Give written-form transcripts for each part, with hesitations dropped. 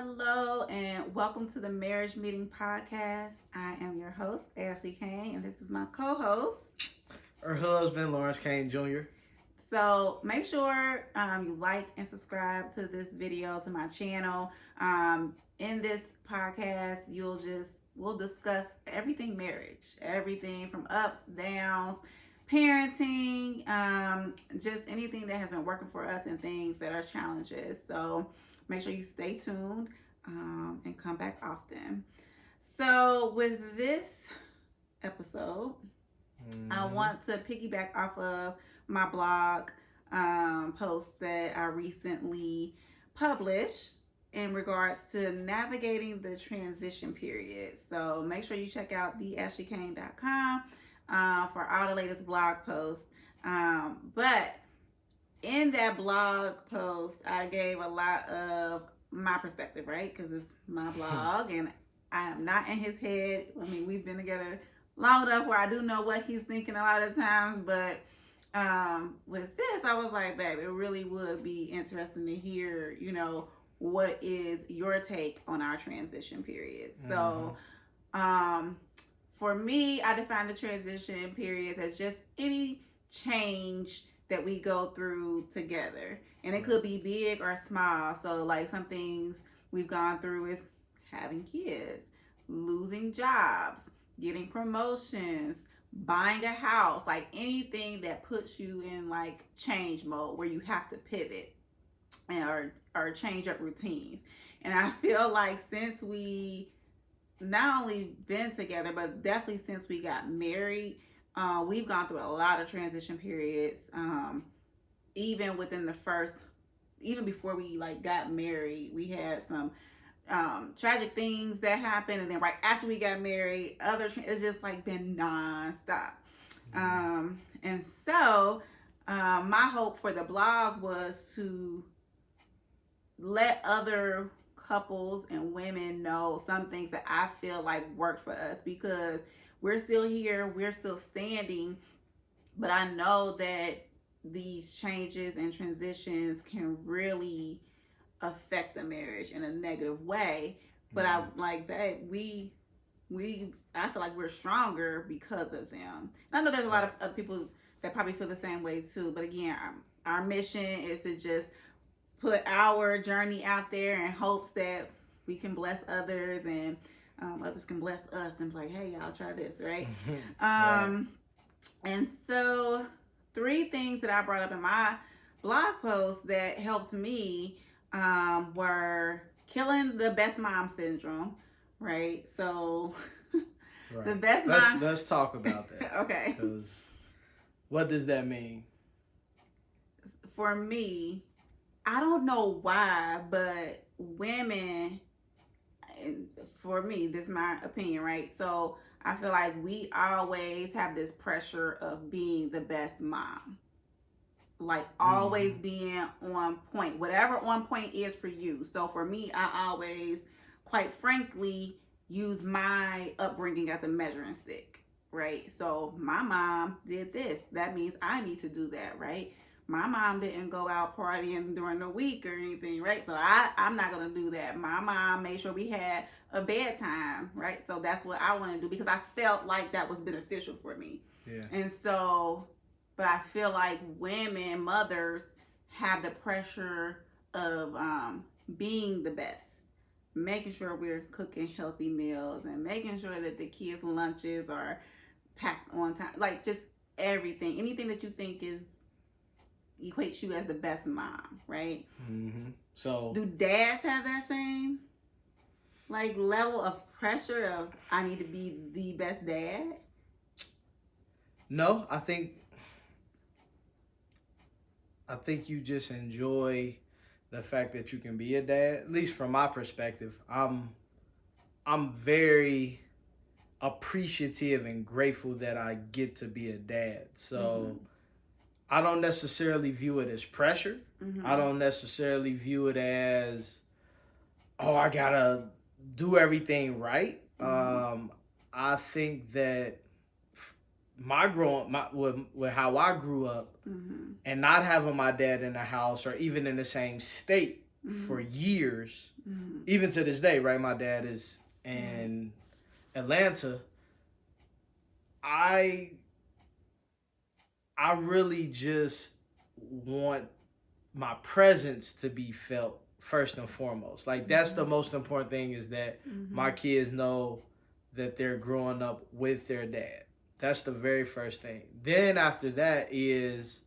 Hello and welcome to the Marriage Meeting Podcast. I am your host, Ashlee Cain, and this is my co-host. Her husband, Lawrence Cain Jr. So make sure you like and subscribe to this video, to my channel. In this podcast, we'll discuss everything marriage, everything from ups, downs, parenting, just anything that has been working for us and things that are challenges. So make sure you stay tuned and come back often. So with this episode, I want to piggyback off of my blog post that I recently published in regards to navigating the transition period. So make sure you check out theashleecain.com for all the latest blog posts. But in that blog post, I gave a lot of my perspective, right? Because it's my blog and I am not in his head. I mean, we've been together long enough where I do know what he's thinking a lot of times. But with this, I was like, babe, it really would be interesting to hear, what is your take on our transition period? So for me, I define the transition periods as just any change that we go through together, and it could be big or small. So like some things we've gone through is having kids, losing jobs, getting promotions, buying a house, like anything that puts you in like change mode where you have to pivot and or change up routines. And I feel like since we not only been together, but definitely since we got married, we've gone through a lot of transition periods. Even within the first, even before we like got married, we had some tragic things that happened, and then right after we got married, it's just like been nonstop. And so my hope for the blog was to let other couples and women know some things that I feel like worked for us, because we're still here, we're still standing, but I know that these changes and transitions can really affect the marriage in a negative way. But I like, babe, I feel like we're stronger because of them. And I know there's a lot of other people that probably feel the same way too. But again, our mission is to just put our journey out there in hopes that we can bless others, and others can bless us and be like, hey, y'all, try this, right? Right. And so 3 things that I brought up in my blog post that helped me were killing the best mom syndrome, right? So Right. The best mom. Let's talk about that. Okay. Because what does that mean? For me, I don't know why, but women, and for me, this is my opinion, right? So I feel like we always have this pressure of being the best mom. Like always being on point, whatever on point is for you. So for me, I always, quite frankly, use my upbringing as a measuring stick, right? So my mom did this. That means I need to do that, right? My mom didn't go out partying during the week or anything, right? So I'm not going to do that. My mom made sure we had a bedtime, right? So that's what I want to do, because I felt like that was beneficial for me. Yeah. And so, but I feel like women, mothers, have the pressure of being the best, making sure we're cooking healthy meals and making sure that the kids' lunches are packed on time. Like just everything, anything that you think equates you as the best mom, right? So do dads have that same like level of pressure of I need to be the best dad? No, I think you just enjoy the fact that you can be a dad. At least from my perspective, I'm very appreciative and grateful that I get to be a dad. So I don't necessarily view it as pressure. I don't necessarily view it as, oh, I gotta do everything right. I think that with how I grew up, and not having my dad in the house or even in the same state for years, even to this day, right? My dad is in Atlanta. I really just want my presence to be felt first and foremost. Like that's the most important thing, is that my kids know that they're growing up with their dad. That's the very first thing. Then after that is,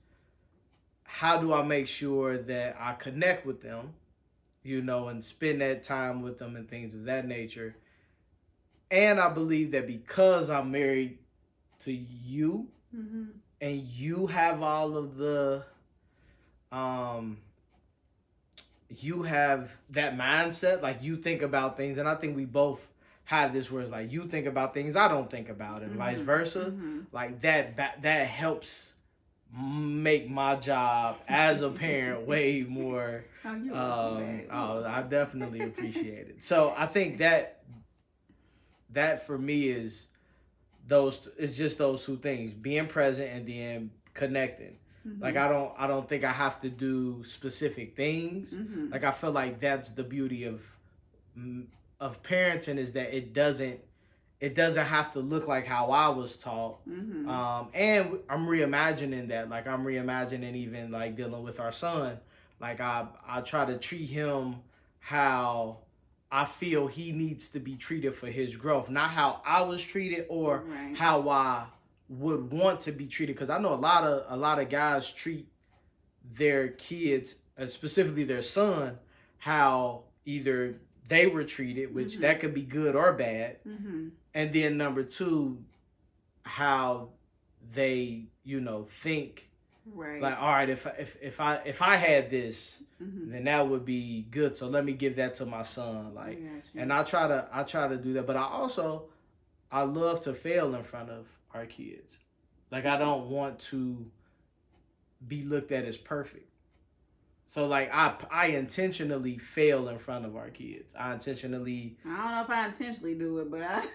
how do I make sure that I connect with them, and spend that time with them and things of that nature. And I believe that because I'm married to you, and you have all of the you have that mindset, like you think about things, and I think we both have this where it's like you think about things I don't think about, and vice versa. Like that helps make my job as a parent way more. I definitely appreciate it. So I think that for me is it's just those two things: being present and then connecting. Like I don't think I have to do specific things. Like I feel like that's the beauty of parenting, is that it doesn't have to look like how I was taught. And I'm reimagining that. Like I'm reimagining even like dealing with our son. Like I try to treat him how I feel he needs to be treated for his growth, not how I was treated or how I would want to be treated. Because I know a lot of guys treat their kids, specifically their son, how either they were treated, which that could be good or bad, and then number two, how they think. Right. Like, all right, if I had this, then that would be good. So let me give that to my son. Like, and I try to do that. But I love to fail in front of our kids. Like I don't want to be looked at as perfect. So like I intentionally fail in front of our kids. I don't know if I intentionally do it, but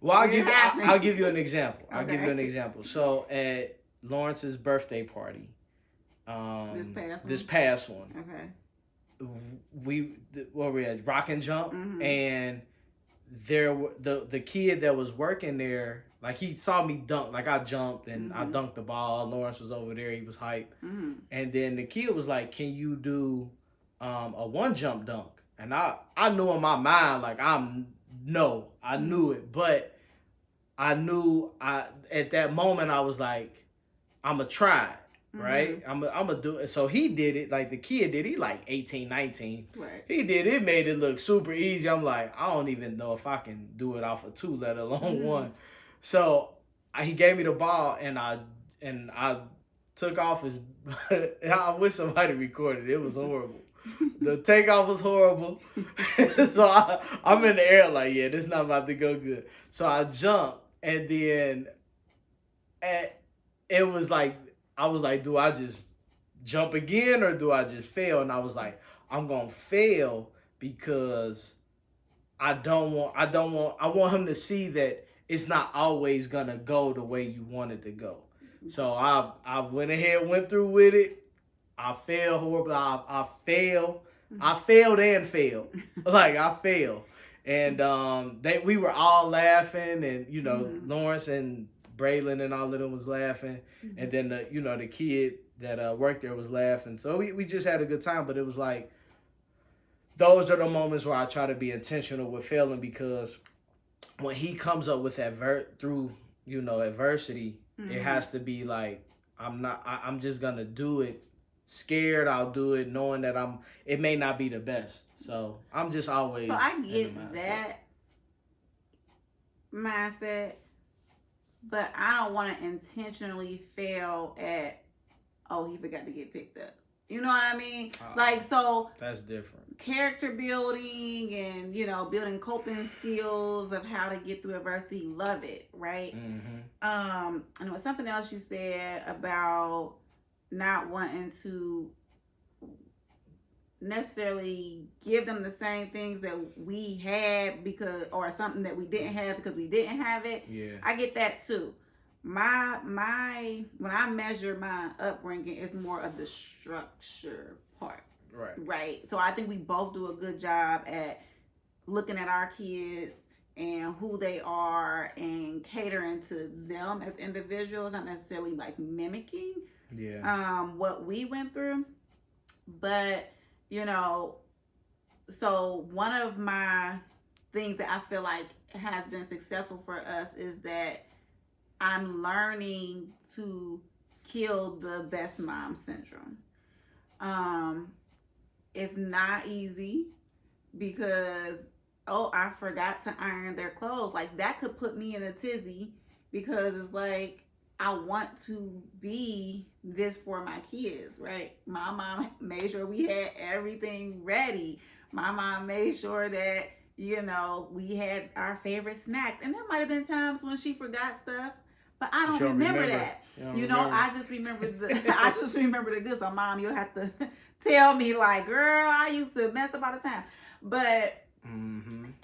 Well, I'll give you an example. I'll give you an example. So at Lawrence's birthday party, this past one. Okay. We at Rock and Jump, and the kid that was working there, like he saw me dunk, like I jumped and I dunked the ball. Lawrence was over there, he was hype, and then the kid was like, "Can you do a one jump dunk?" And I knew in my mind, like I knew it, but I knew at that moment I was like, I'ma try it, right? I'ma do it. So he did it, like the kid did. He like 18, 19. Right. He did it, made it look super easy. I'm like, I don't even know if I can do it off of two, let alone one. So he gave me the ball, and I took off his. I wish somebody recorded it. It was horrible. The takeoff was horrible. So I'm in the air like, yeah, this not about to go good. So I jumped, and then it was like, I was like, do I just jump again or do I just fail? And I was like, I'm gonna fail because I want him to see that it's not always gonna go the way you want it to go. So I went ahead, went through with it. I failed horribly. I failed. I failed and failed. Like I failed. And we were all laughing, and Lawrence and Braylon and all of them was laughing, and then the kid that worked there was laughing. So we just had a good time. But it was like, those are the moments where I try to be intentional with failing, because when he comes up with through adversity, it has to be like, I'm just gonna do it scared. I'll do it knowing that it may not be the best. So I'm just always. So I get that mindset, but I don't want to intentionally fail at, he forgot to get picked up. You know what I mean? So that's different. Character building and, building coping skills of how to get through adversity. Love it, right? And it was something else you said about not wanting to necessarily give them the same things that we had or something that we didn't have because we didn't have it. Yeah. I get that too. My when I measure my upbringing, it's more of the structure part. Right. So I think we both do a good job at looking at our kids and who they are and catering to them as individuals, not necessarily like mimicking what we went through. But, you know, so one of my things that I feel like has been successful for us is that I'm learning to kill the best mom syndrome. Um, it's not easy because, oh, I forgot to iron their clothes. Like, that could put me in a tizzy because it's like, I want to be this for my kids, right? My mom made sure we had everything ready. My mom made sure that, you know, we had our favorite snacks. And there might have been times when she forgot stuff, but I don't remember that. I just remember the good. So mom, you'll have to tell me, like, girl, I used to mess up all the time. But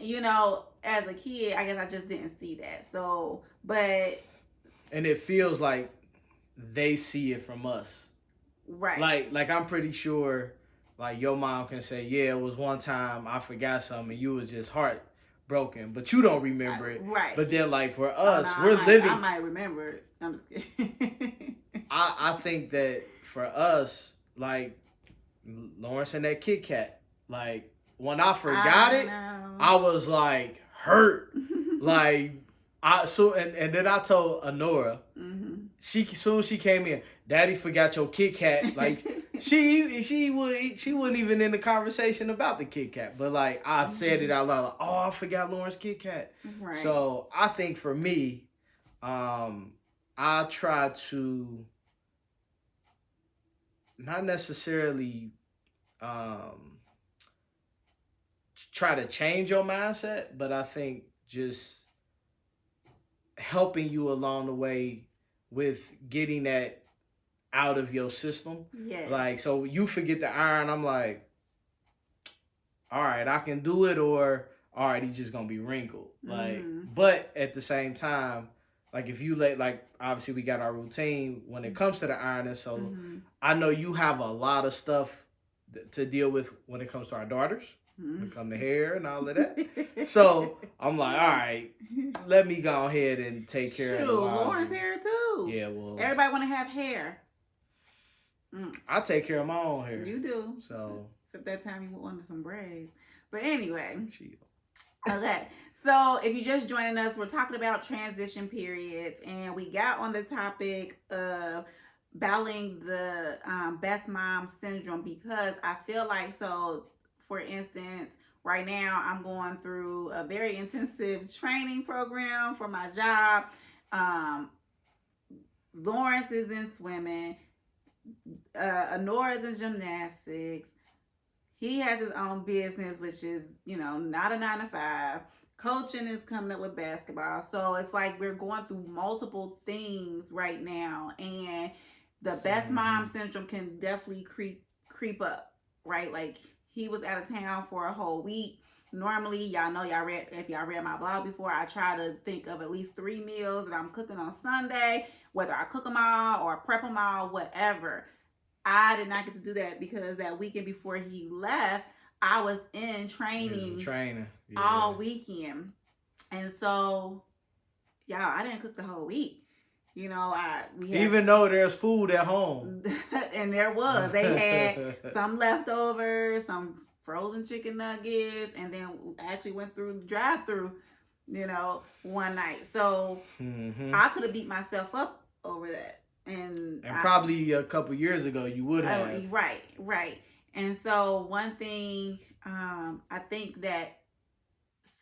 you know, as a kid, I guess I just didn't see that. So, but and it feels like they see it from us. Right. Like I'm pretty sure like your mom can say, yeah, it was one time I forgot something and you was just heartbroken, but you don't remember it. Right. But then like for us, living. I might remember it. I'm just kidding. I think that for us, like Lawrence and that Kit Kat, like when I forgot I was like hurt. Like and then I told Honora, soon as she came in, Daddy forgot your Kit Kat. Like she wasn't even in the conversation about the Kit Kat, but like I said it out loud. Like, oh, I forgot Lawrence Kit Kat. Right. So I think for me, I try to not necessarily try to change your mindset, but I think just helping you along the way with getting that out of your system. Yes. Like, so you forget the iron, I'm like, all right, I can do it, or all right, he's just gonna be wrinkled. Like, but at the same time, like if you like obviously we got our routine when it comes to the ironing, so I know you have a lot of stuff to deal with when it comes to our daughters. When it comes to hair and all of that. So I'm like, all right, let me go ahead and take care of the laundry. Lauren's hair too. Yeah, well, everybody want to have hair. I take care of my own hair. You do. So except that time you wanted some braids. But anyway. Okay. So if you're just joining us, we're talking about transition periods, and we got on the topic of battling the best mom syndrome because I feel like, so for instance, right now I'm going through a very intensive training program for my job. Lawrence is in swimming. Honora's in gymnastics. He has his own business, which is, you know, not a 9-to-5. Coaching is coming up with basketball. So it's like we're going through multiple things right now. And the best mom syndrome can definitely creep up, right? Like he was out of town for a whole week. Normally, if y'all read my blog before, I try to think of at least 3 meals that I'm cooking on Sunday, whether I cook them all or prep them all, whatever. I did not get to do that because that weekend before he left, I was in training all weekend. And so, y'all, I didn't cook the whole week. You know, even though there's food at home. And there was. They had some leftovers, some frozen chicken nuggets, and then actually went through the drive-thru, you know, one night. So I could have beat myself up over that. And probably a couple years ago you would have. Right. And so one thing, I think that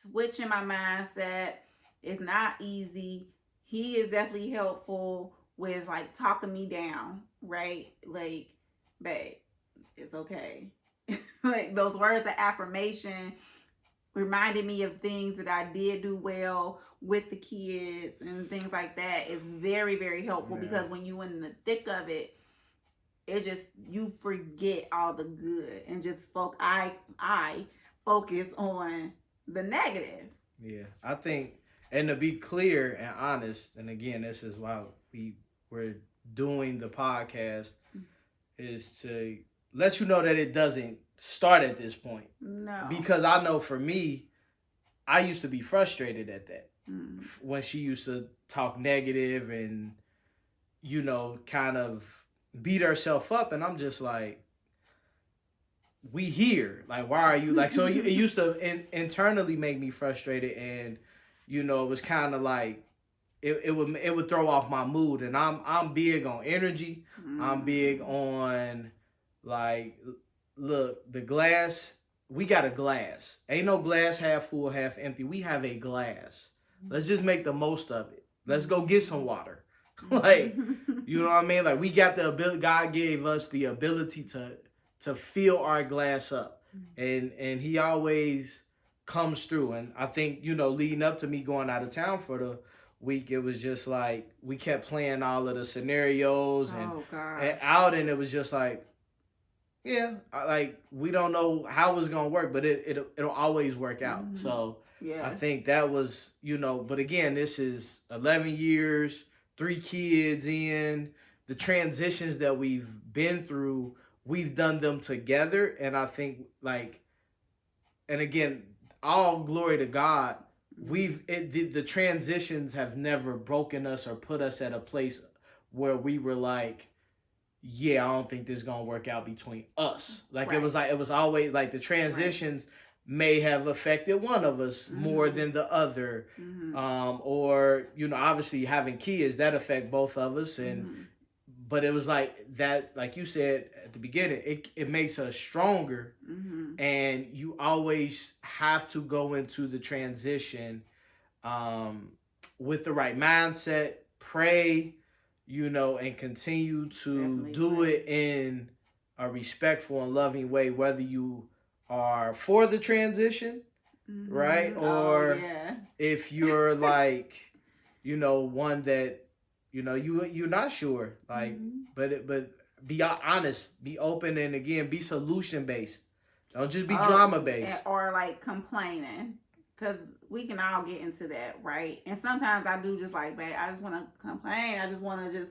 switching my mindset is not easy. He is definitely helpful with like talking me down, right? Like, babe, it's okay. Like those words of affirmation reminded me of things that I did do well with the kids and things like that is very, very helpful because when you in the thick of it, it just, you forget all the good and just I focus on the negative. Yeah, I think, and to be clear and honest, and again, this is why we're doing the podcast, is to let you know that it doesn't start at this point. No. Because I know for me, I used to be frustrated at that. Mm. When she used to talk negative and, kind of beat herself up. And I'm just like, we here. Like, why are you like, so it used to internally make me frustrated. And, it was kind of like, it would throw off my mood. And I'm big on energy. I'm big on like, look, the glass, we got a glass. Ain't no glass half full, half empty. We have a glass. Let's just make the most of it. Let's go get some water. Like, you know what I mean? Like, we got the ability, God gave us the ability to fill our glass up. And he always comes through. And I think, leading up to me going out of town for the week, it was just like, we kept playing all of the scenarios and out, and it was just like, yeah, like, we don't know how it's gonna work, but it'll always work out. Mm-hmm. So yeah, I think that was, but again, this is 11 years, 3 kids in, the transitions that we've been through, we've done them together. And I think, like, and again, all glory to God, the transitions have never broken us or put us at a place where we were like, yeah, I don't think this is gonna work out between us. Like, right. It was always like the transitions may have affected one of us more than the other. Or, obviously having kids, that affect both of us. And but it was like that, like you said at the beginning, it makes us stronger. And you always have to go into the transition with the right mindset, pray, and continue to do it in a respectful and loving way, whether you are for the transition, right? Or if you're like, one that, you're not sure, like, but be honest, be open, and again, be solution based. Don't just be drama based. Or like complaining. Because we can all get into that, right? And sometimes I do just like, babe, I just want to complain. I just want to just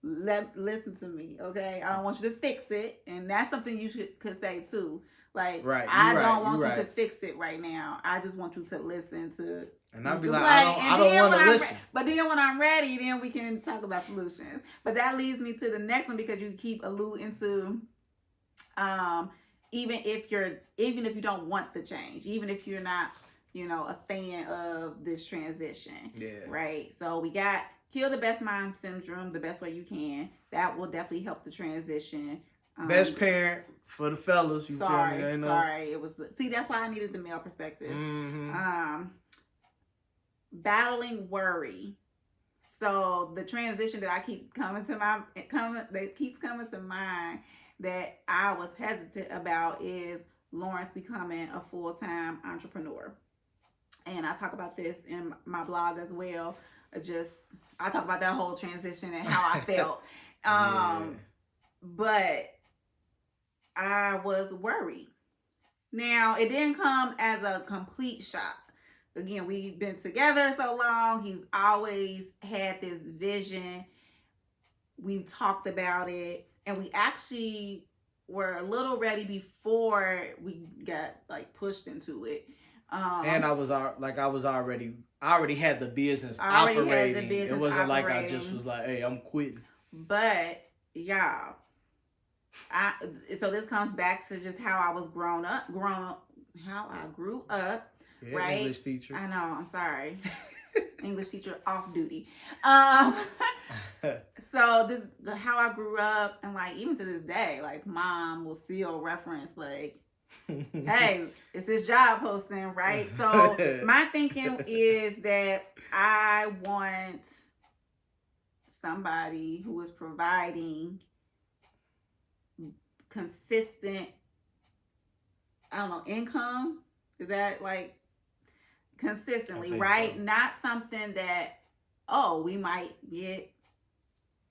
listen to me, okay? I don't want you to fix it. And that's something you could say too. Like, I don't want you to fix it right now. I just want you to listen to. And I'll be like, I don't want to listen. But then when I'm ready, then we can talk about solutions. But that leads me to the next one, because you keep alluding to, even if you don't want the change, even if you're not, a fan of this transition. Yeah. Right. So we got kill the best mom syndrome the best way you can. That will definitely help the transition. Best parent for the fellas. You sorry. Feel me? Sorry. It was, that's why I needed the male perspective. Battling worry. So the transition that I keep that keeps coming to mind that I was hesitant about is Lawrence becoming a full-time entrepreneur. And I talk about this in my blog as well. I talk about that whole transition and how I felt. But I was worried. Now, it didn't come as a complete shock. Again, we've been together so long. He's always had this vision. We talked about it. And we actually were a little ready before we got like pushed into it. And I already had the business operating. It wasn't like I just was like, hey, I'm quitting. But y'all, so this comes back to just how I was how I grew up. Yeah, right? English teacher. I know, I'm sorry. English teacher off duty. So this how I grew up, and like even to this day, like mom will still reference like, hey, it's this job posting, right? So my thinking is that I want somebody who is providing consistent, income. Is that like consistently, right? So. Not something that, we might get,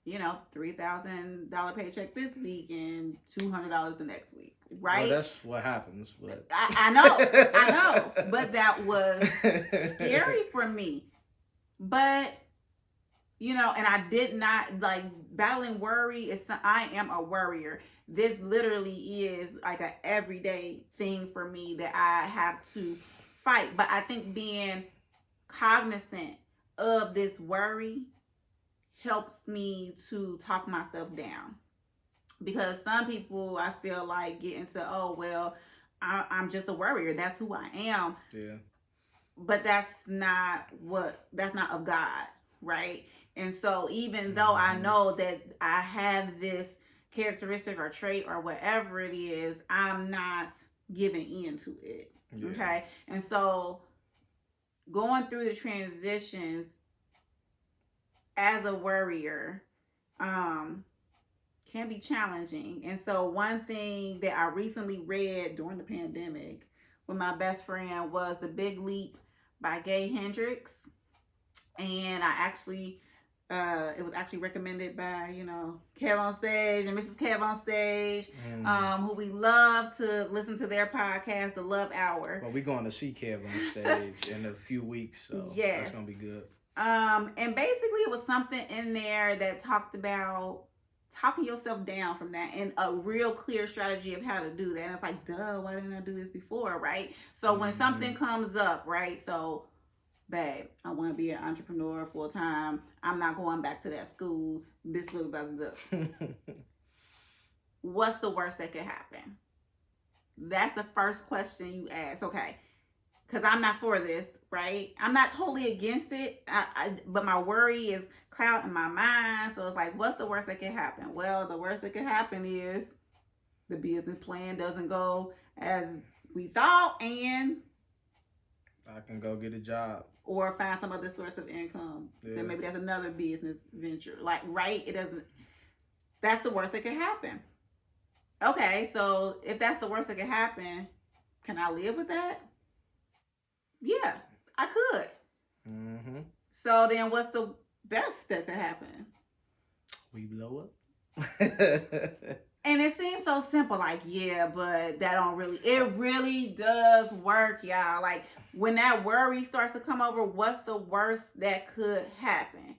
$3,000 paycheck this week and $200 the next week, right? Well, that's what happens. But I know, but that was scary for me. But you know, and I did not like battling worry. I am a worrier. This literally is like an everyday thing for me that I have to fight. But I think being cognizant of this worry helps me to talk myself down, because some people I feel like get into, oh well, I'm just a worrier, that's who I am. Yeah. But that's not of God, right? And so even though I know that I have this characteristic or trait or whatever it is, I'm not giving in to it. Yeah. Okay. And so going through the transitions as a worrier can be challenging. And so one thing that I recently read during the pandemic with my best friend was The Big Leap by Gay Hendricks. And I actually it was actually recommended by, you know, Kev on Stage and Mrs. Kev on Stage, who we love to listen to their podcast, The Love Hour. Well, we're going to see Kev on Stage in a few weeks, so yes, that's going to be good. And basically it was something in there that talked about talking yourself down from that and a real clear strategy of how to do that. And it's like, duh, why didn't I do this before, right? So when something comes up, right? So, babe, I want to be an entrepreneur full time. I'm not going back to that school. This is what we're about to do. What's the worst that could happen? That's the first question you ask. Okay. Because I'm not for this, right? I'm not totally against it, but my worry is clouding my mind. So it's like, what's the worst that can happen? Well, the worst that can happen is the business plan doesn't go as we thought, and I can go get a job. Or find some other source of income. Yeah. Then maybe that's another business venture. Like, right? It doesn't, that's the worst that can happen. Okay, so if that's the worst that can happen, can I live with that? Yeah, I could. Mm-hmm. So then what's the best that could happen? We blow up. And it seems so simple, like, yeah, but that don't really, it really does work, y'all. Like, when that worry starts to come over, what's the worst that could happen?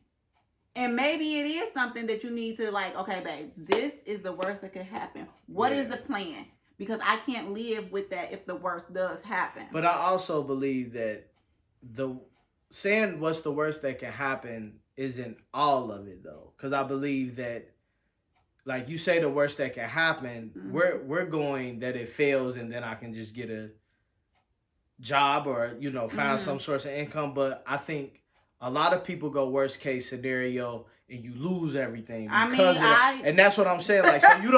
And maybe it is something that you need to, like, okay, babe, this is the worst that could happen. What is the plan? Because I can't live with that if the worst does happen. But I also believe that saying what's the worst that can happen isn't all of it, though. Because I believe that, like you say, the worst that can happen, we're going that it fails and then I can just get a job or, you know, find some source of income. But I think a lot of people go worst case scenario and you lose everything because of that. And that's what I'm saying. Like, so you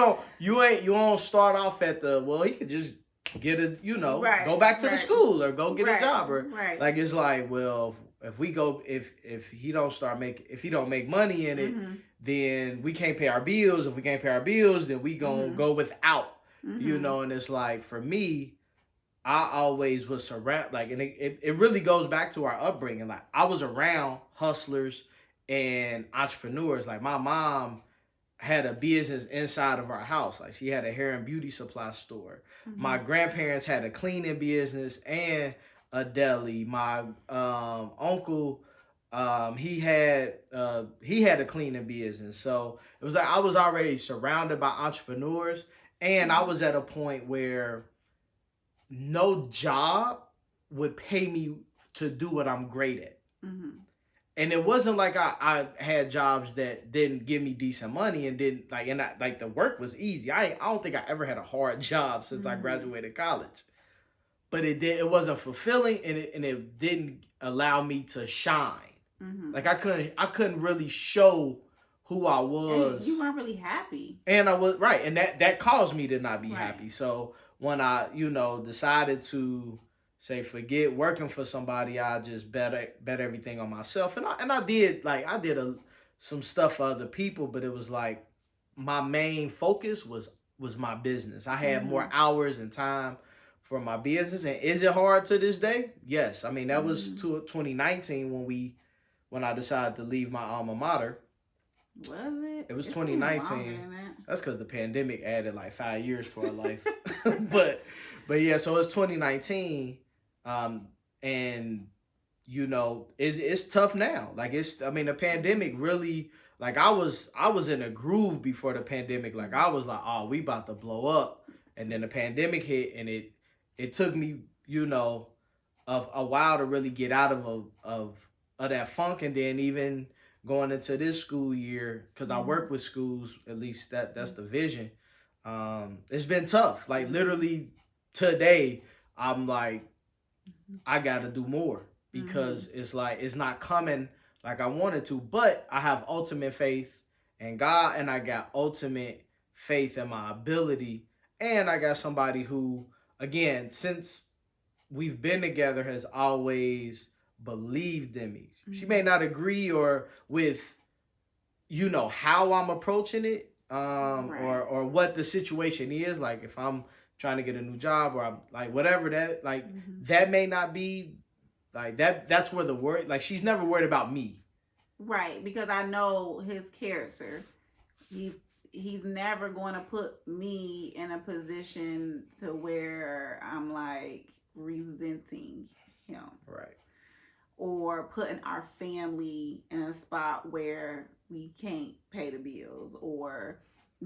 don't start off at the, well, he could just get a, you know, go back to the school or go get a job or like, it's like, well, if he don't make money in it, then we can't pay our bills. If we can't pay our bills, then we gonna go without, you know. And it's like, for me, I always was around, like, and it really goes back to our upbringing. Like, I was around hustlers and entrepreneurs. Like, my mom had a business inside of our house. Like, she had a hair and beauty supply store. My grandparents had a cleaning business and a deli. My uncle, he had a cleaning business. So it was like I was already surrounded by entrepreneurs, and I was at a point where no job would pay me to do what I'm great at. And it wasn't like I had jobs that didn't give me decent money and didn't like the work was easy. I don't think I ever had a hard job since I graduated college. But it wasn't fulfilling, and it didn't allow me to shine. Like, I couldn't really show who I was. And you weren't really happy. And I was right, and that caused me to not be happy. So when I, you know, decided to say forget working for somebody, I just bet everything on myself. And I did some stuff for other people, but it was like my main focus was my business. I had more hours and time for my business. And is it hard to this day? Yes. I mean, that was 2019 when I decided to leave my alma mater. Was it? It was 2019. That's because the pandemic added like 5 years to our life. but yeah, so it's 2019. And you know, it's tough now. Like I mean, the pandemic really, like I was in a groove before the pandemic. Like I was like, oh, we about to blow up, and then the pandemic hit, and it took me, you know, of a while to really get out of that funk, and then even going into this school year, because I work with schools, at least that's the vision. It's been tough. Like literally today, I'm like, I got to do more because it's like it's not coming like I wanted to. But I have ultimate faith in God, and I got ultimate faith in my ability, and I got somebody who, again, since we've been together, has always believed in me. She may not agree or with, you know, how I'm approaching it, or what the situation is. Like if I'm trying to get a new job, or I'm like whatever that, like that may not be like that. That's where the word, like she's never worried about me. Right, because I know his character. He's never going to put me in a position to where I'm like resenting him. Right. Or putting our family in a spot where we can't pay the bills, or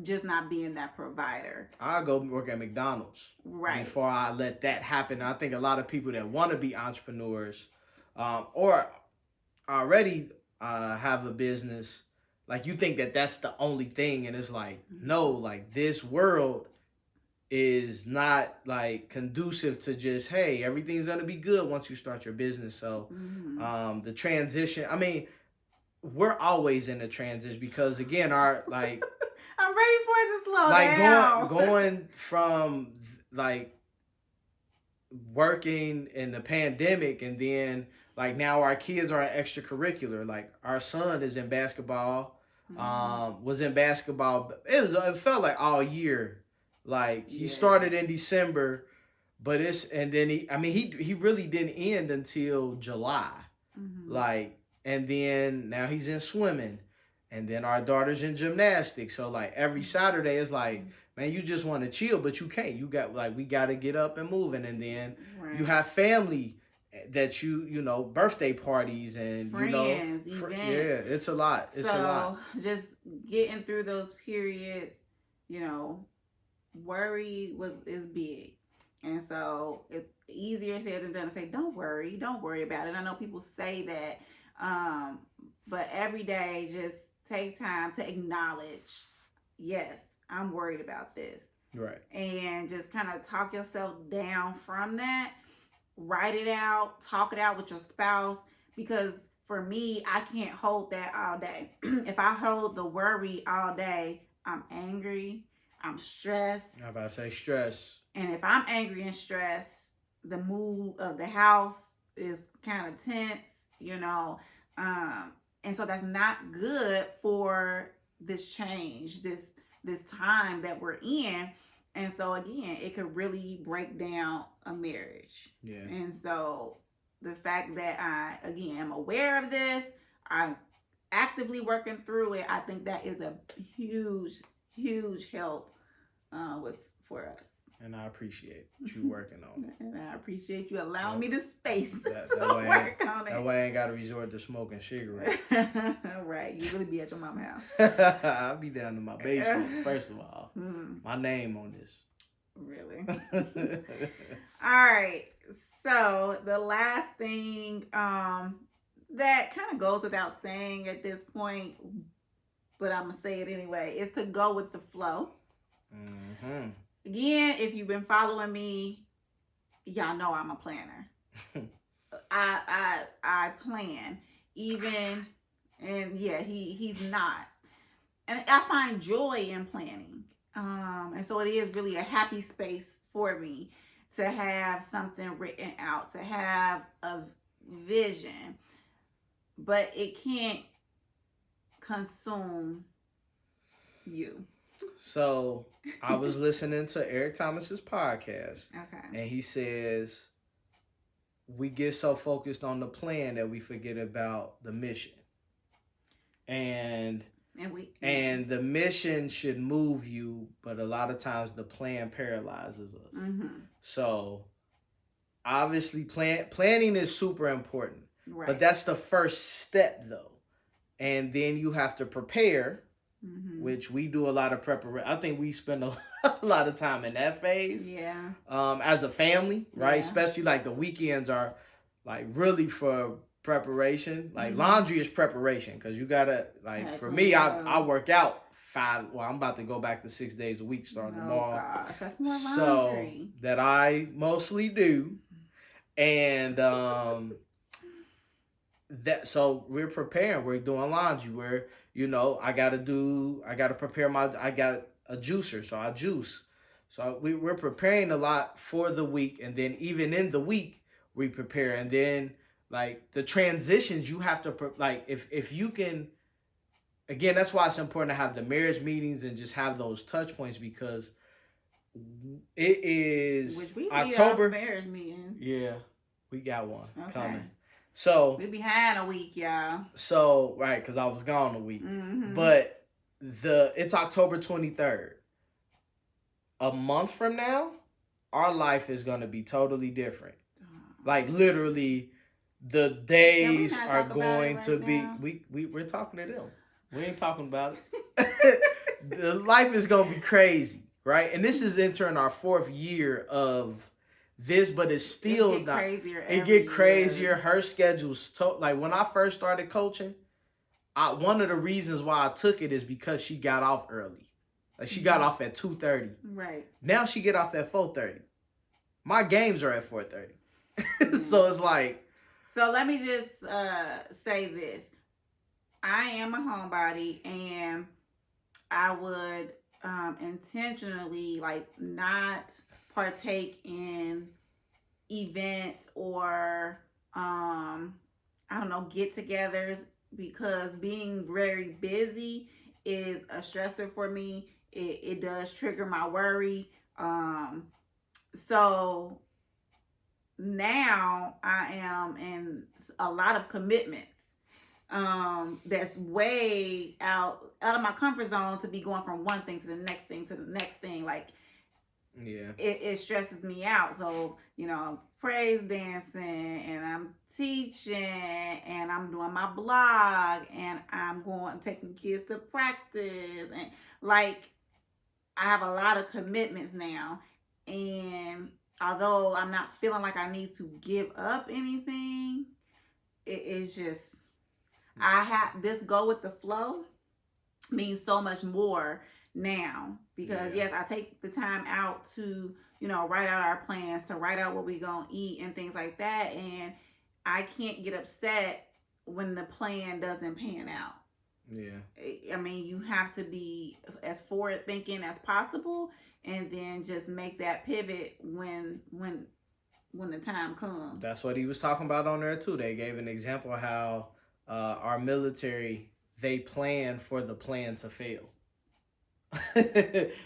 just not being that provider. I'll go work at McDonald's before I let that happen. I think a lot of people that want to be entrepreneurs, or already have a business, like you think that that's the only thing, and it's like no, like this world is not like conducive to just, hey, everything's gonna be good once you start your business. So the transition, I mean, we're always in the transition because again, our like I'm ready for it to slow like down. going from like working in the pandemic, and then like now our kids are in extracurricular. Like our son is in basketball, was in basketball. It felt like all year. Like he started in December, but and then he really didn't end until July. Like, and then now he's in swimming, and then our daughter's in gymnastics. So like every Saturday is like, man, you just want to chill, but you can't. You got like, we got to get up and moving, and then you have family that you know, birthday parties and friends, you know, events. it's a lot. It's a lot. Just getting through those periods, you know, worry is big, and so it's easier said than done to say don't worry about it. I know people say that, but every day just take time to acknowledge, yes, I'm worried about this, right, and just kind of talk yourself down from that. Write it out, talk it out with your spouse, because for me, I can't hold that all day. If I hold the worry all day, I'm angry, I'm stressed. I'm about to say stress. And if I'm angry and stressed, the mood of the house is kind of tense, you know. And so that's not good for this change, this time that we're in. And so again, it could really break down a marriage. Yeah. And so the fact that I, again, am aware of this, I'm actively working through it, I think that is a huge help for us. And I appreciate you working on it. And I appreciate you allowing me the space to work on it. That way I ain't got to resort to smoking cigarettes. Right. You really be at your mama's house. I'll be down in my basement, first of all. My name on this. Really? All right. So the last thing that kind of goes without saying at this point, but I'm going to say it anyway, is to go with the flow. Again, if you've been following me, y'all know I'm a planner. I plan, even, and yeah, he's not, and I find joy in planning. And so it is really a happy space for me to have something written out, to have a vision, but it can't consume you. So I was listening to Eric Thomas's podcast. Okay. And he says we get so focused on the plan that we forget about the mission. And the mission should move you, but a lot of times the plan paralyzes us. So obviously planning is super important. Right. But that's the first step, though. And then you have to prepare, which we do a lot of preparation. I think we spend a lot of time in that phase. Yeah. As a family, right? Yeah. Especially like the weekends are like really for preparation. Like laundry is preparation because you gotta for me, I work out 5. Well, I'm about to go back to 6 days a week starting tomorrow. Oh gosh, that's more laundry. So that I mostly do, and so we're preparing. We're doing laundry. I gotta prepare I got a juicer, so I juice. So we're preparing a lot for the week, and then even in the week we prepare, and then like the transitions you have to if you can. Again, that's why it's important to have the marriage meetings and just have those touch points because it is which we October marriage meeting. Yeah, we got one coming. So we behind a week, y'all. So right, because I was gone a week, but it's October 23rd. A month from now, our life is going to be totally different. Like literally, the days are going to be. We're talking to them. We ain't talking about it. The life is going to be crazy, right? And this is entering our 4th year of this, but it's still not. It get crazier. Her schedule's like when I first started coaching. One of the reasons why I took it is because she got off early. Like she got off at 2:30. Right. Now she get off at 4:30. My games are at 4:30. So it's like. So let me just say this. I am a homebody, and I would intentionally not partake in events or get-togethers because being very busy is a stressor for me. It does trigger my worry. So now I am in a lot of commitments that's way out of my comfort zone to be going from one thing to the next thing to the next thing. Like, yeah, it stresses me out. So, praise dancing, and I'm teaching, and I'm doing my blog, and I'm taking kids to practice, and I have a lot of commitments now. And although I'm not feeling like I need to give up anything, it's just I have this go with the flow means so much more now because yes, I take the time out to write out our plans, to write out what we're gonna eat and things like that, and I can't get upset when the plan doesn't pan out. Yeah, I mean, you have to be as forward thinking as possible, and then just make that pivot when the time comes. That's what he was talking about on there too. They gave an example of how our military, they plan for the plan to fail.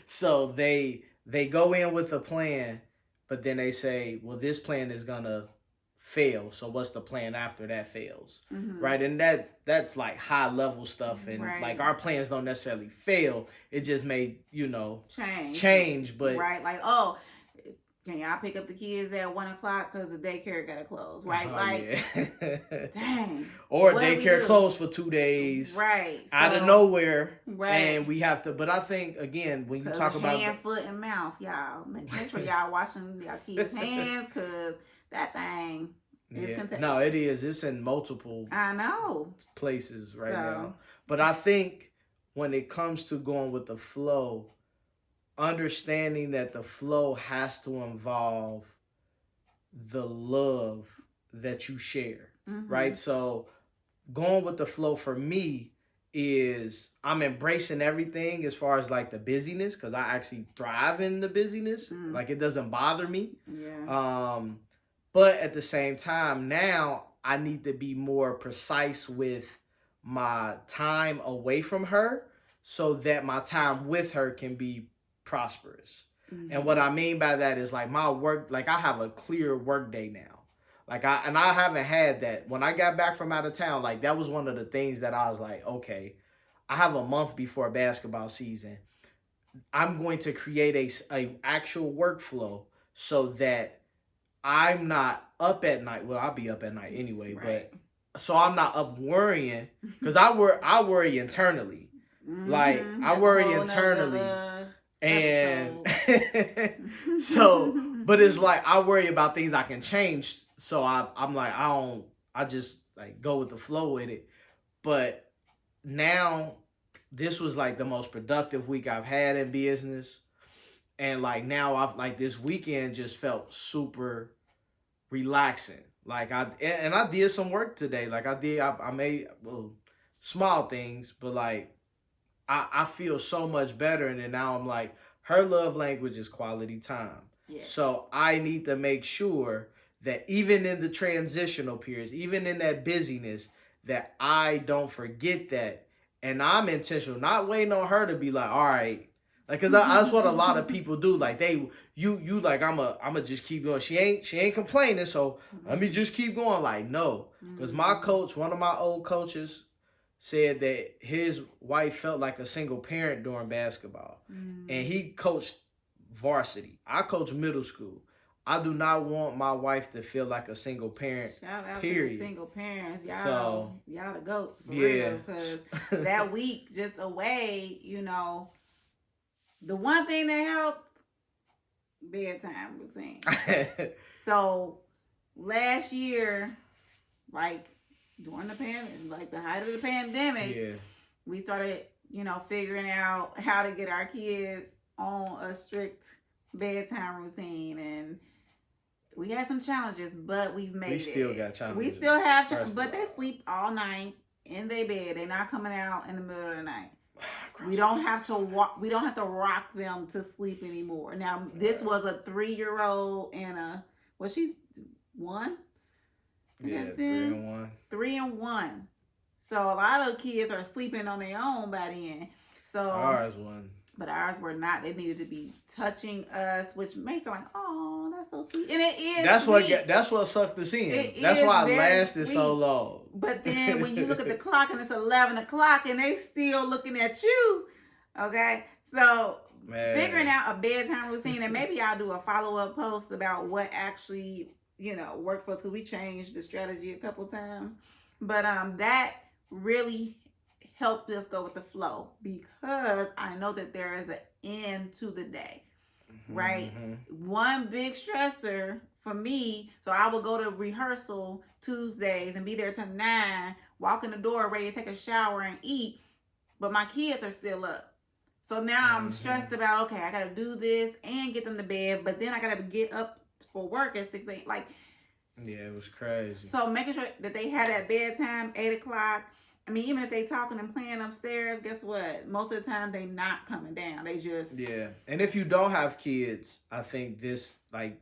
So they go in with a plan, but then they say, well, this plan is gonna fail, so what's the plan after that fails? Right? And that's like high level stuff, and like our plans don't necessarily fail, it just may change, but right, can y'all pick up the kids at 1:00 because the daycare gotta close, right? Dang. Or daycare closed for 2 days, right? Out of nowhere, right? And we have to. But I think again, when you talk about hand, foot, and mouth, y'all make sure y'all washing y'all kids' hands because that thing is contagious. No, it is. It's in multiple. I know places right now. But I think when it comes to going with the flow, understanding that the flow has to involve the love that you share, right? So going with the flow for me is I'm embracing everything as far as like the busyness, because I actually thrive in the busyness. Like it doesn't bother me. Yeah. But at the same time, now I need to be more precise with my time away from her so that my time with her can be prosperous. And what I mean by that is like my work, like I have a clear work day now. Like I haven't had that. When I got back from out of town, like that was one of the things that I was like, okay, I have a month before basketball season. I'm going to create a actual workflow so that I'm not up at night. Well, I'll be up at night anyway, but so I'm not up worrying, because I worry internally. Like I That's a worry whole internally, nother and episode. so, but it's like I worry about things I can change. So I'm like I just like go with the flow with it. But now this was like the most productive week I've had in business, and like now I've like this weekend just felt super relaxing. Like I did some work today. Like I made small things, but like I feel so much better. And then now I'm like, her love language is quality time. Yes. So I need to make sure that even in the transitional periods, even in that busyness, that I don't forget that. And I'm intentional, not waiting on her to be like, all right. Like, cause that's what a lot of people do. Like you like, I'ma just keep going. She ain't complaining. So let me just keep going. Like, no. Cause my coach, one of my old coaches, said that his wife felt like a single parent during basketball. And he coached varsity. I coach middle school. I do not want my wife to feel like a single parent. Shout out period. to the single parents. Y'all, So, y'all the goats for yeah. real. Because that week just away, you know, the one thing that helps, bedtime routine. So last year, like during the like the height of the pandemic, yeah, we started, you know, figuring out how to get our kids on a strict bedtime routine, and we had some challenges, but we've made it. We still got challenges. We still have challenges, but they sleep all night in their bed. They're not coming out in the middle of the night. We don't have to walk. We don't have to rock them to sleep anymore. Now, this was a 3-year-old and a, was she 1? Yeah, 3 and 1. 3 and 1. So a lot of kids are sleeping on their own by then. So ours won. But ours were not. They needed to be touching us, which makes it like, oh, that's so sweet. And it is. That's what sucked us in. That's why it lasted so long. But then when you look at the clock and it's 11 o'clock and they still looking at you, okay? So figuring out a bedtime routine, and maybe I'll do a follow-up post about what actually, you know, worked for us, because we changed the strategy a couple times. But that really helped us go with the flow, because I know that there is an end to the day, right? One big stressor for me, so I would go to rehearsal Tuesdays and be there till 9, walk in the door ready to take a shower and eat, but my kids are still up. So now I'm stressed about, okay, I gotta do this and get them to bed, but then I gotta get up for work at 6 8. Like, yeah, it was crazy. So making sure that they had that bedtime, 8 o'clock. I mean, even if they talking and playing upstairs, guess what? Most of the time they not coming down. They just... Yeah. And if you don't have kids, I think this, like,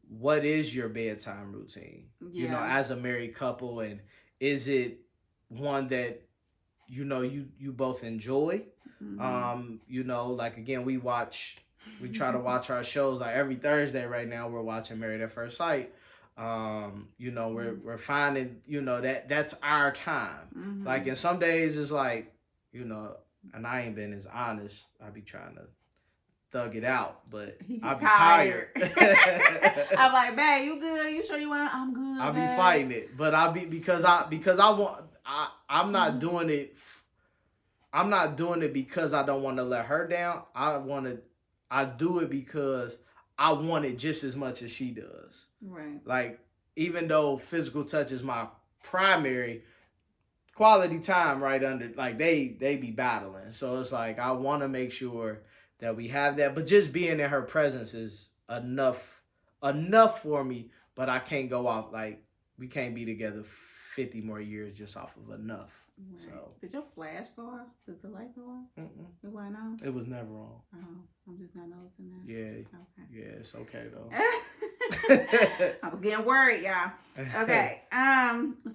what is your bedtime routine? Yeah. You know, as a married couple, and is it one that, you know, you both enjoy? You know, like, again, we try to watch our shows, like every Thursday right now we're watching Married at First Sight. You know, we're finding, you know, that's our time. Like, and some days it's like, you know, and I ain't been as honest. I be trying to thug it out, but I be tired. I'm like, babe, you good? You sure you want? I'm good. I be fighting it, but because I want. I'm not doing it. I'm not doing it because I don't want to let her down. I do it because I want it just as much as she does. Right. Like, even though physical touch is my primary, quality time right under, like, they be battling. So it's like, I want to make sure that we have that. But just being in her presence is enough for me. But I can't go off, like, we can't be together 50 more years just off of enough. Right. So did your flash go off? Did the light go off? It went on? It was never on. Oh, I'm just not noticing that. Yeah. Okay. Yeah, it's okay though. I was getting worried, y'all. Okay.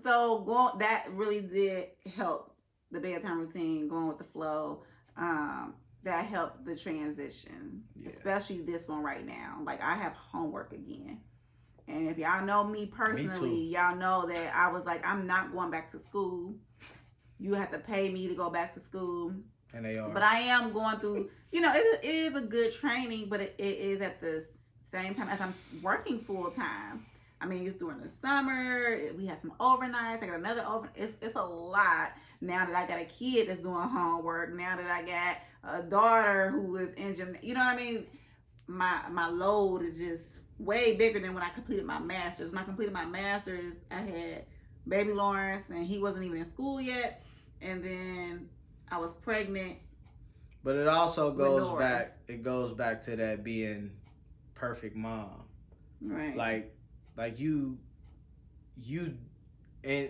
So that really did help the bedtime routine, going with the flow. That helped the transition, especially this one right now. Like, I have homework again. And if y'all know me personally, y'all know that I was like, I'm not going back to school. You have to pay me to go back to school. And they are. But I am going through, you know, it is a good training, but it is at the same time as I'm working full time. I mean, it's during the summer. We had some overnights. I got another over. It's a lot now that I got a kid that's doing homework. Now that I got a daughter who is in gym. You know what I mean? My load is just way bigger than when I completed my master's. When I completed my master's, I had baby Lawrence, and he wasn't even in school yet. And then I was pregnant. But it also goes back. It goes back to that being perfect mom. Right. Like you in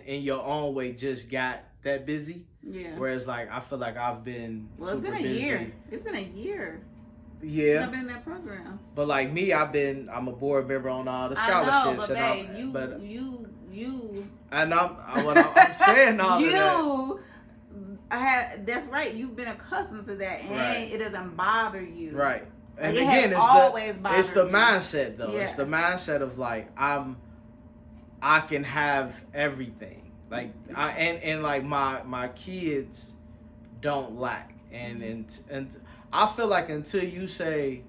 your own way just got that busy. Yeah. Whereas like I feel like I've been it's been a year. It's been a year. Yeah. I've been in that program. But like me, I'm a board member on all the scholarships. I know, but you. And I'm saying all of that. That's right. You've been accustomed to that, and right. It doesn't bother you. Right. And like again, it's the mindset though. Yeah. It's the mindset of like I can have everything. Like and like my kids don't lack. And I feel like until you say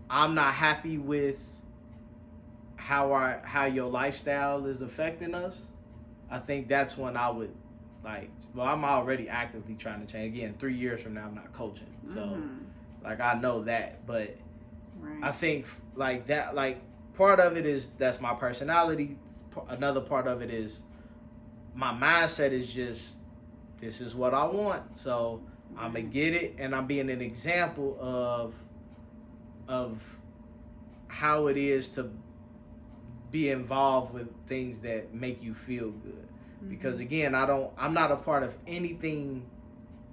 I'm not happy with how your lifestyle is affecting us, I think that's when I would like. Well, I'm already actively trying to change. Again, 3 years from now, I'm not coaching, so like I know that. But I think like that, like part of it is that's my personality. Another part of it is my mindset is just this is what I want, so I'm gonna get it, and I'm being an example of how it is to be involved with things that make you feel good. Because again, I'm not a part of anything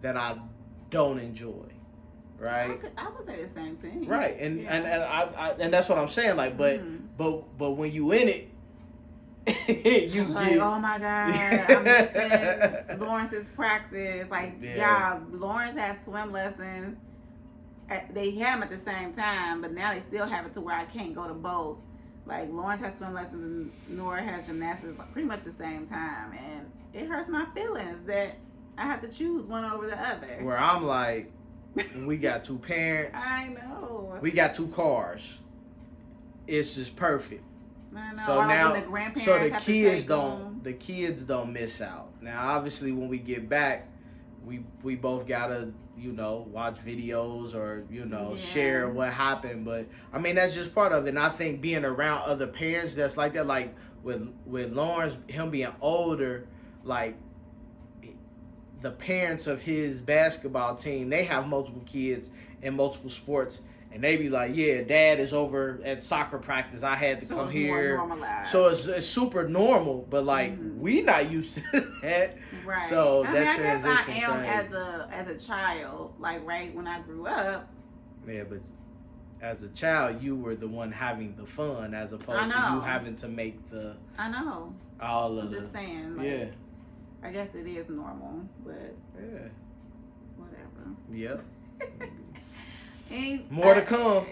that I don't enjoy, right? I would say the same thing, right? And and that's what I'm saying. Like, but when you in it, you like, get, oh my god, I'm missing Lawrence's practice. Like, yeah, Lawrence has swim lessons. They had them at the same time, but now they still have it to where I can't go to both. Like, Lawrence has swim lessons and Nora has gymnastics pretty much the same time. And it hurts my feelings that I have to choose one over the other. Where I'm like, we got 2 parents. I know. We got 2 cars. It's just perfect. I know. So now, the grandparents so the have kids to the kids don't miss out. Now, obviously, when we get back, we both gotta, watch videos or, share what happened. But I mean, that's just part of it. And I think being around other parents that's like that, like with Lawrence, him being older, like the parents of his basketball team, they have multiple kids in multiple sports. And they be like, yeah, dad is over at soccer practice. I had to come here. So it's super normal, but like we not used to that. Right. So I that transition. thing. I am as a child, like right when I grew up. Yeah, but as a child, you were the one having the fun as opposed to you having to make the. I know. All of I'm just saying. Like, yeah. I guess it is normal, but. Yeah. Whatever. Yep. More to come.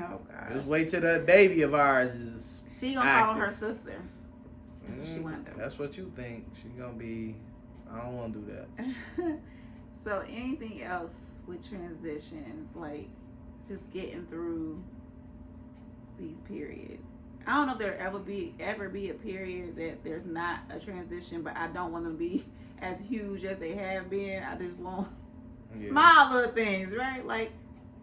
Oh God. Just wait till that baby of ours is. She gonna active. call her sister. That's what she wanna do. That's what you think. She gonna be. I don't want to do that. So anything else with transitions, like just getting through these periods? I don't know if there ever be a period that there's not a transition, but I don't want them to be as huge as they have been. I just want small little things, right? Like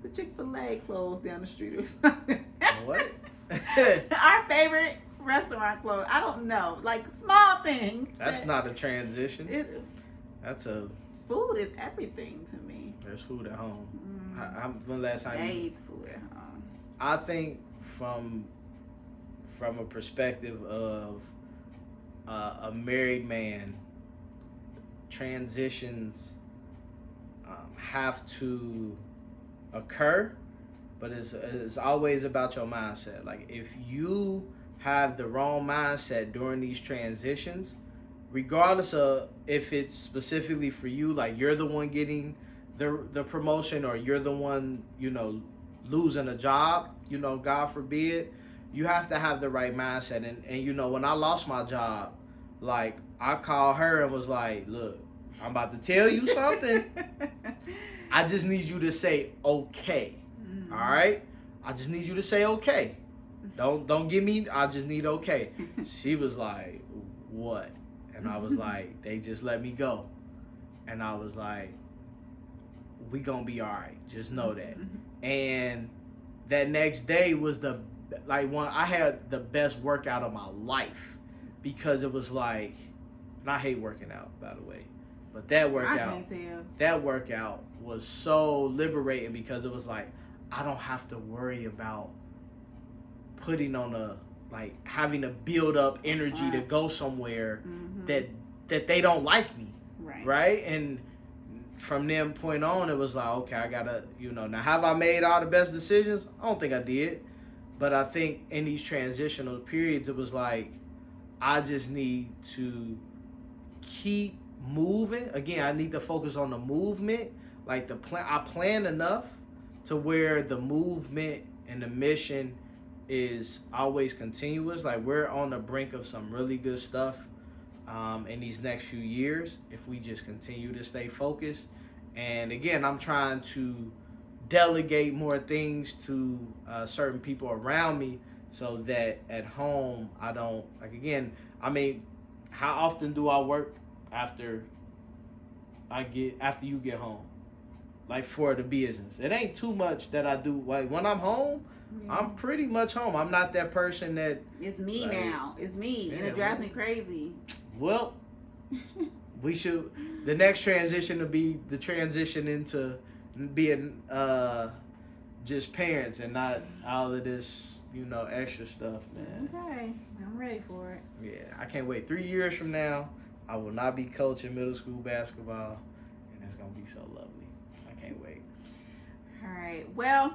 the Chick-fil-A closed down the street or something. What? Our favorite restaurant closed. I don't know. Like small things. That's not a transition. That's a... Food is everything to me. There's food at home. When last time you ate food at home? I think from a perspective of a married man, transitions have to occur, but it's always about your mindset. Like if you have the wrong mindset during these transitions, regardless of if it's specifically for you, like you're the one getting the promotion or you're the one, losing a job, God forbid, you have to have the right mindset. And when I lost my job, like I called her and was like, look, I'm about to tell you something. I just need you to say okay. All right? I just need you to say okay. Don't give me. I just need okay. She was like, what? And I was like, they just let me go. And I was like, we gonna be all right. Just know that. And that next day was I had the best workout of my life, because it was like, and I hate working out, by the way, but that workout was so liberating, because it was like, I don't have to worry about putting on having to build up energy to go somewhere that they don't like me. Right. And from them point on, it was like, okay, I gotta, now have I made all the best decisions? I don't think I did. But I think in these transitional periods, it was like, I just need to keep moving. Again, I need to focus on the movement. Like I plan enough to where the movement and the mission is always continuous. Like, we're on the brink of some really good stuff in these next few years, if we just continue to stay focused. And again, I'm trying to delegate more things to certain people around me, so that at home I don't, how often do I work after you get home? Like, for the business, it ain't too much that I do. Like, when I'm home, I'm pretty much home. I'm not that person that it's me now. It's me, and it drives me crazy. Well, the next transition to be the transition into being just parents, and not all of this, extra stuff, man. Okay, I'm ready for it. Yeah, I can't wait. 3 years from now, I will not be coaching middle school basketball, and it's gonna be so lovely. I can't wait. All right. Well,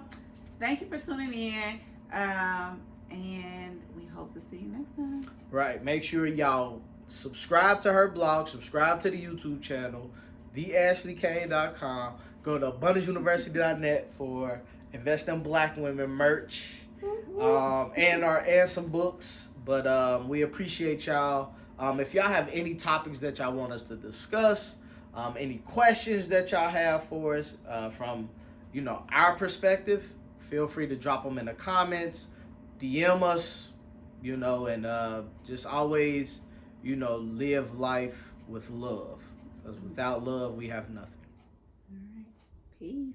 thank you for tuning in, and we hope to see you next time. Right. Make sure y'all subscribe to her blog, subscribe to the YouTube channel, theashleecain.com. Go to abundanceuniversity.net for Invest in Black Women merch, and some books. But we appreciate y'all. If y'all have any topics that y'all want us to discuss, any questions that y'all have for us from our perspective, feel free to drop them in the comments, DM us, and just always, live life with love, because without love we have nothing. All right. Peace.